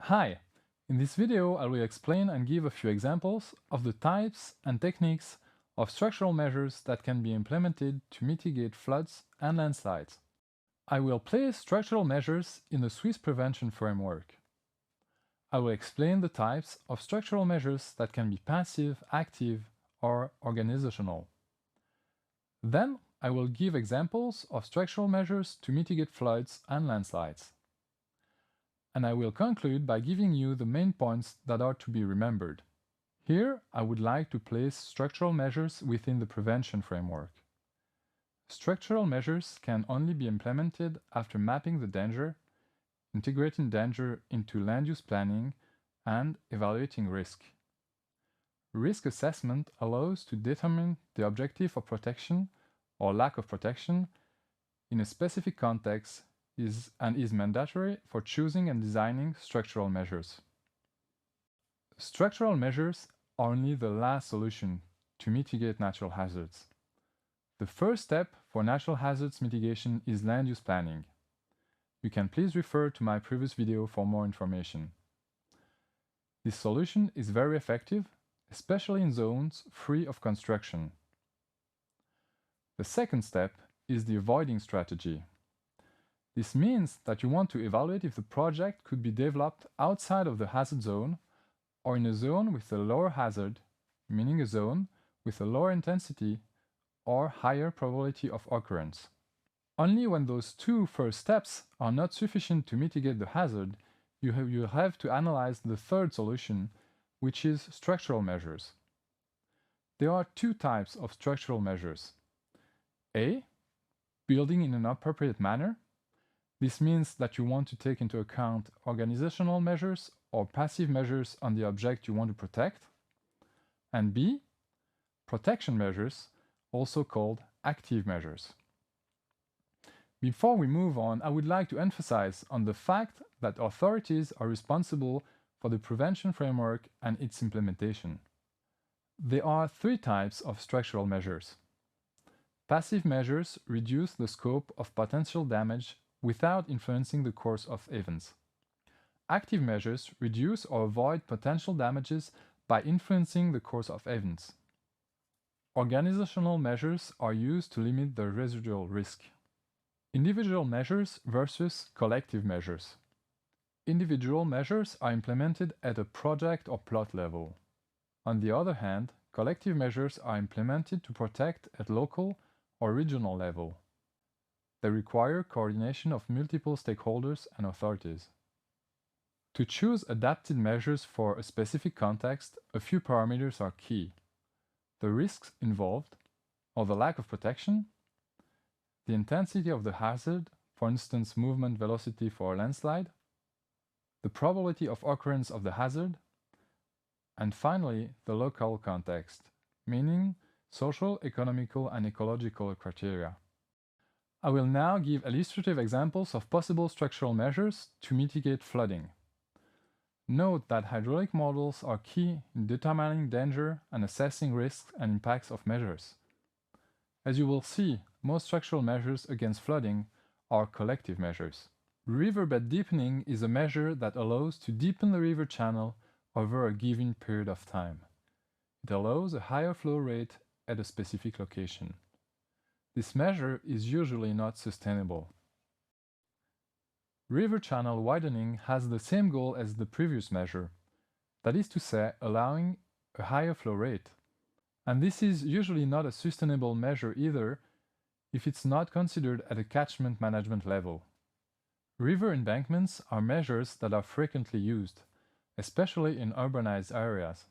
Hi! In this video I will explain and give a few examples of the types and techniques of structural measures that can be implemented to mitigate floods and landslides. I will place structural measures in the Swiss prevention framework. I will explain the types of structural measures that can be passive, active, or organizational. Then I will give examples of structural measures to mitigate floods and landslides. And I will conclude by giving you the main points that are to be remembered. Here, I would like to place structural measures within the prevention framework. Structural measures can only be implemented after mapping the danger, integrating danger into land use planning, and evaluating risk. Risk assessment allows to determine the objective of protection or lack of protection in a specific context and is mandatory for choosing and designing structural measures. Structural measures are only the last solution to mitigate natural hazards. The first step for natural hazards mitigation is land use planning. You can please refer to my previous video for more information. This solution is very effective, especially in zones free of construction. The second step is the avoiding strategy. This means that you want to evaluate if the project could be developed outside of the hazard zone or in a zone with a lower hazard, meaning a zone with a lower intensity or higher probability of occurrence. Only when those two first steps are not sufficient to mitigate the hazard, you have to analyze the third solution, which is structural measures. There are two types of structural measures. A. Building in an appropriate manner. This means that you want to take into account organizational measures or passive measures on the object you want to protect. And B. Protection measures, also called active measures. Before we move on, I would like to emphasize on the fact that authorities are responsible for the prevention framework and its implementation. There are three types of structural measures. Passive measures reduce the scope of potential damage without influencing the course of events. Active measures reduce or avoid potential damages by influencing the course of events. Organizational measures are used to limit the residual risk. Individual measures versus collective measures. Individual measures are implemented at a project or plot level. On the other hand, collective measures are implemented to protect at local or regional level. They require coordination of multiple stakeholders and authorities. To choose adapted measures for a specific context, a few parameters are key. The risks involved, or the lack of protection, the intensity of the hazard, for instance movement velocity for a landslide, the probability of occurrence of the hazard, and finally the local context, meaning social, economical, and ecological criteria. I will now give illustrative examples of possible structural measures to mitigate flooding. Note that hydraulic models are key in determining danger and assessing risks and impacts of measures. As you will see, most structural measures against flooding are collective measures. Riverbed deepening is a measure that allows to deepen the river channel over a given period of time. It allows a higher flow rate at a specific location. This measure is usually not sustainable. River channel widening has the same goal as the previous measure, that is to say, allowing a higher flow rate. And this is usually not a sustainable measure either if it's not considered at a catchment management level. River embankments are measures that are frequently used, especially in urbanized areas.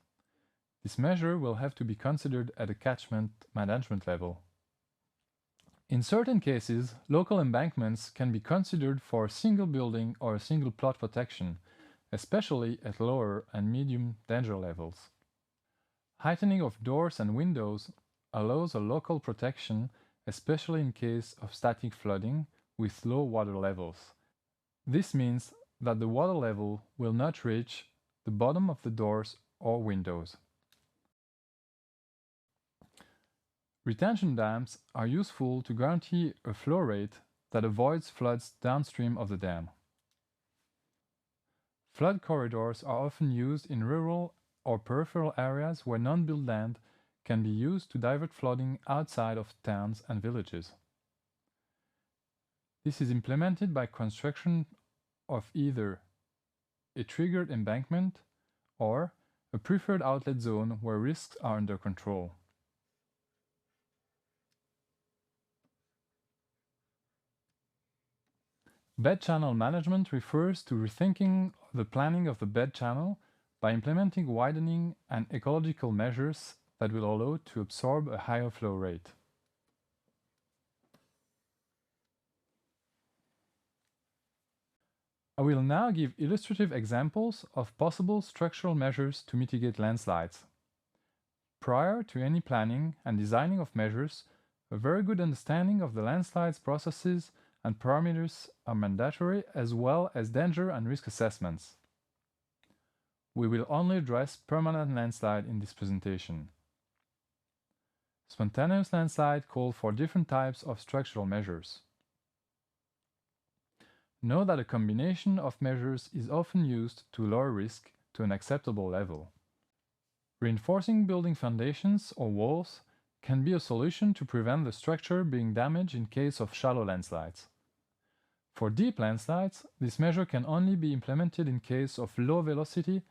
This measure will have to be considered at a catchment management level. In certain cases, local embankments can be considered for a single building or a single plot protection, especially at lower and medium danger levels. Heightening of doors and windows allows a local protection, especially in case of static flooding with low water levels. This means that the water level will not reach the bottom of the doors or windows. Retention dams are useful to guarantee a flow rate that avoids floods downstream of the dam. Flood corridors are often used in rural or peripheral areas where non-built land can be used to divert flooding outside of towns and villages. This is implemented by construction of either a triggered embankment or a preferred outlet zone where risks are under control. Bed channel management refers to rethinking the planning of the bed channel by implementing widening and ecological measures that will allow to absorb a higher flow rate. I will now give illustrative examples of possible structural measures to mitigate landslides. Prior to any planning and designing of measures, a very good understanding of the landslides processes and parameters are mandatory, as well as danger and risk assessments. We will only address permanent landslide in this presentation. Spontaneous landslide call for different types of structural measures. Know that a combination of measures is often used to lower risk to an acceptable level. Reinforcing building foundations or walls can be a solution to prevent the structure being damaged in case of shallow landslides. For deep landslides, this measure can only be implemented in case of low velocity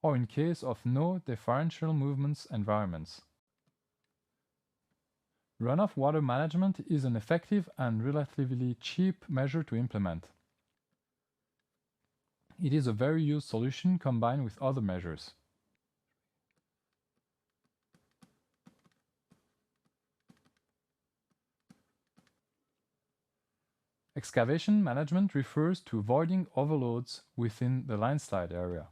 or in case of no differential movements environments. Runoff water management is an effective and relatively cheap measure to implement. It is a very used solution combined with other measures. Excavation management refers to avoiding overloads within the landslide area.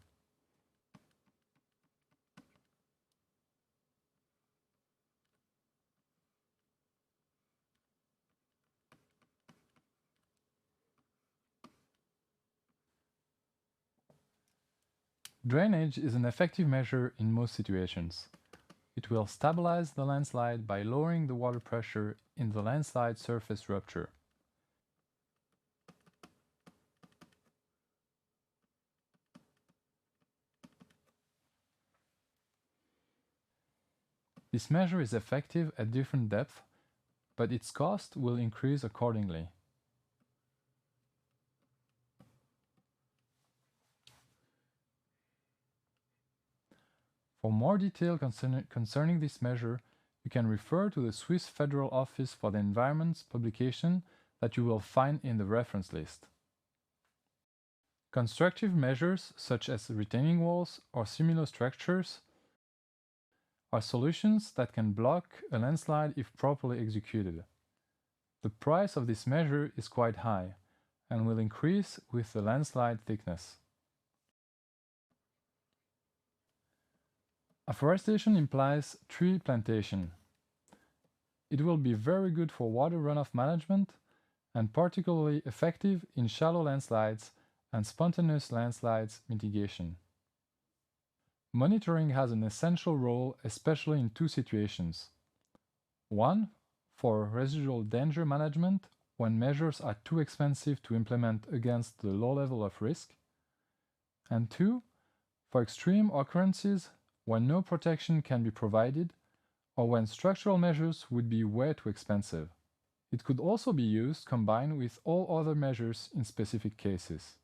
Drainage is an effective measure in most situations. It will stabilize the landslide by lowering the water pressure in the landslide surface rupture. This measure is effective at different depths, but its cost will increase accordingly. For more detail concerning this measure, you can refer to the Swiss Federal Office for the Environment's publication that you will find in the reference list. Constructive measures such as retaining walls or similar structures are solutions that can block a landslide if properly executed. The price of this measure is quite high and will increase with the landslide thickness. Afforestation implies tree plantation. It will be very good for water runoff management and particularly effective in shallow landslides and spontaneous landslides mitigation. Monitoring has an essential role, especially in two situations. One, for residual danger management, when measures are too expensive to implement against the low level of risk. And two, for extreme occurrences when no protection can be provided or when structural measures would be way too expensive. It could also be used combined with all other measures in specific cases.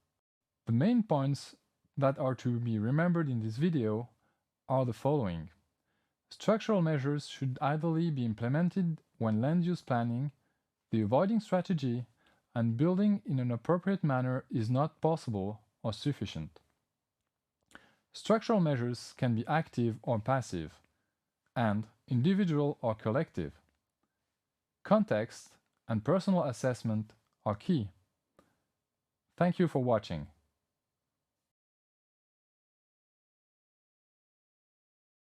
The main points that are to be remembered in this video are the following. Structural measures should ideally be implemented when land use planning, the avoiding strategy, and building in an appropriate manner is not possible or sufficient. Structural measures can be active or passive, and individual or collective. Context and personal assessment are key. Thank you for watching.